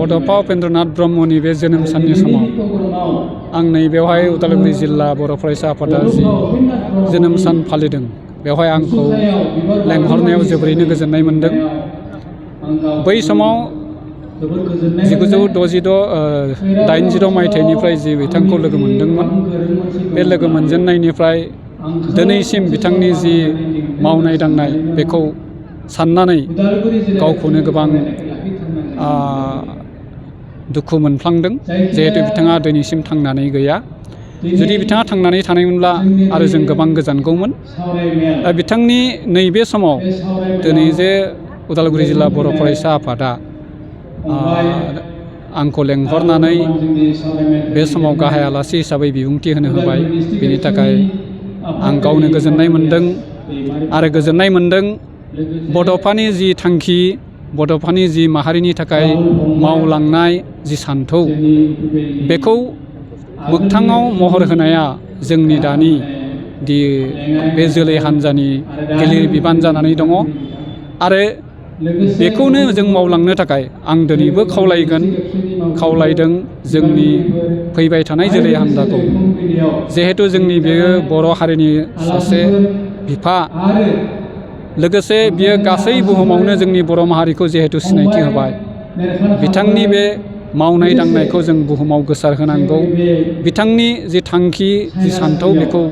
बड'फा उपेन्द्रनाथ ब्रह्मनि बे जोनोम साननि समाव आं नैबेवहाय उदालगुरि जिल्ला बर' फरायसा आफादा जि जोनोम सान फालिदों बेवहाय आंखौ लेंहरनायाव जोबोरैनो गोजोननाय मोनदों। बै समाव 1986-86 मायथाइनिफ्राय जि बिथांखौ लोगो मोनदोंमोन, बे लोगो मोनजेननायनिफ्राय दिनैसिम बिथांनि जि मावनाय दांनाय बेखौ साननानै गावखौनो गोबां दुखु मोनफ्लांदों। जिहेतु बिथाङा दिनैसिम थांनानै गैया। जुदि बिथाङा थांनानै थानायमोनब्ला आरो जों गोबां गोजानगौमोन। दा बिथांनि नैबे समाव दिनै जे उदालगुरि जिल्ला बर' फरायसा आफादा आंखौ लेंहरनानै बे समाव गाहाय आलासि हिसाबै बिबुंथि होनो होबाय, बेनि थाखाय आं गावनो गोजोननाय मोनदों। आरो गोजोननाय मोनदों बड'फानि जि थांखि, बड'फानि जि माहारिनि थाखाय मावलांनाय जि सान्थौ, बेखौ मोगथाङाव महर होनाया जोंनि दानि बे जोलै हान्जानि गिलिर बिबान जानानै दङ। आरो बेखौनो जों मावलांनो थाखाय आं दिनैबो खावलायदों जोंनि फैबाय थानाय जोलै हान्जाखौ। जिहेतु जोंनि बेयो बर' हारिनि सासे बिफा, लोगोसे बियो गासै बुहुमावनो जोंनि बर' माहारिखौ जिहेतु सिनायथि होबाय, बिथांनि बे मावनाय दांनायखौ जों बुहुमाव गोसार होनांगौ। बिथांनि जि थांखि, जि सान्थौ, बेखौ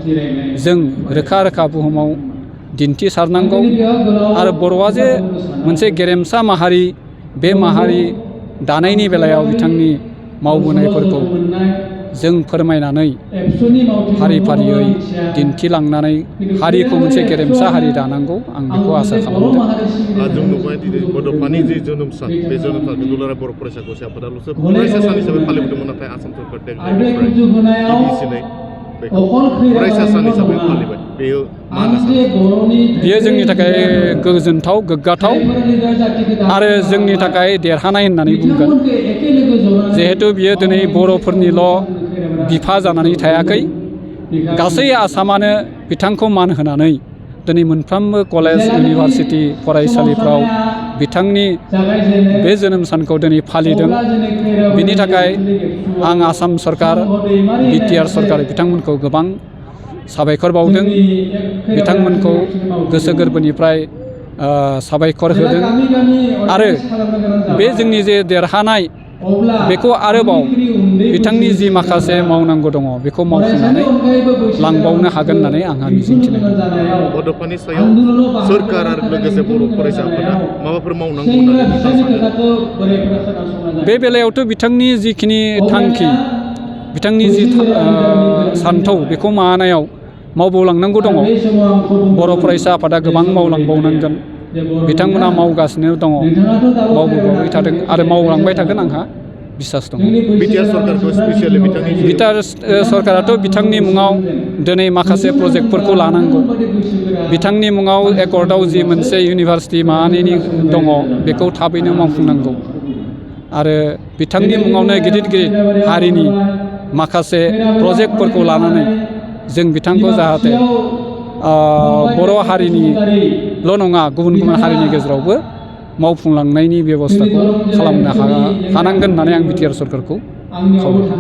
जों रोखा रोखा बुहुमाव दिन्थिसारनांगौ। आरो बर'आ जे मोनसे गेरेमसा माहारि, बे माहारि दानायनि बेलायाव बिथांनि मावबोनायफोरखौ जों फोरमायनानै फारि फारियै दिन्थिलांनानै हारिखौ मोनसे गेरेमसा हारि दानांगौ, आं बेखौ आसा खालामदों। जों नुबाय दिनै बड'फानि जि जोनोम सान, बे जोनोम सानखौ दुलाराय बर' फरायसा आफादाल'सो फरायसा सान हिसाबै फालिबोदोंमोन, नाथाय आसाम सरकार देग्लायनिफ्राय गिबिसिनै बेखौ फरायसा सान हिसाबै फालिबाय। बेयो मा होनना सानो? बेयो जोंनि थाखाय गोजोनथाव, गोग्गाथाव आरो जोंनि थाखाय देरहानाय होननानै बुंगोन। जिहेतु बियो दिनै बर'फोरनिल' बिफा जानानै थायाखै, गासै आसामानो बिथांखौ मान होनानै दिनै मोनफ्रोमबो कलेज, इउनिभारसिटि, फरायसालिफ्राव बिथांनि बे जोनोम सानखौ दिनै फालिदों। बिनि थाखाय आं आसाम सरकार, बिटिआर सरकार बिथांमोनखौ गोबां साबायखर बावदों। बिथांमोनखौ गोसो गोरबोनिफ्राय साबायखर होदों। आरो बे जोंनि जे देरहानाय, बेखौ आरोबाव बिथांनि जि माखासे मावनांगौ दङ बेखौ मावफुंनानै लांबावनो हागोन होननानै आंहा मिजिंथिनाय दं। बड'फानि सायाव सोरखार आरो लोगोसे बर' फरायसा आफादा माबाफोर मावनांगौ होननानै नोंथाङा सानो? बे बेलायावथ' बिथांनि जिखिनि थांखि, बिथांनि जि सान्थौ, बेखौ मावबावलांनांगौ दङ। बर' फरायसा आफादा गोबां मावलांबावनांगोन। बिथांमोना मावगासिनो दङ, मावबोबाय थादों आरो मावलांबाय थागोन, आंहा बिसास दङ। बिटिआर सरकारखौ स्पेसियेलि बिटिआर सरकाराथ' बिथांनि मुङाव दिनै माखासे प्रजेक्टफोरखौ लानांगौ। बिथांनि मुङाव एकर्डआव जि मोनसे इउनिभारसिटि माबानि दङ, बेखौ थाबैनो मावफुंनांगौ। आरो बिथांनि मुङावनो गिदिर गिदिर हारिनि माखासे प्रजेक्टफोरखौ लानानै जों बिथांखौ जाहाथे बर' हारिनिल' नङा, गुबुन गुबुन हारिनि गेजेरावबो मावफुंलांनायनि बेब'स्थाखौ खालामनो हानांगोन होननानै आं बिटिआर सरकारखौ खावलायो।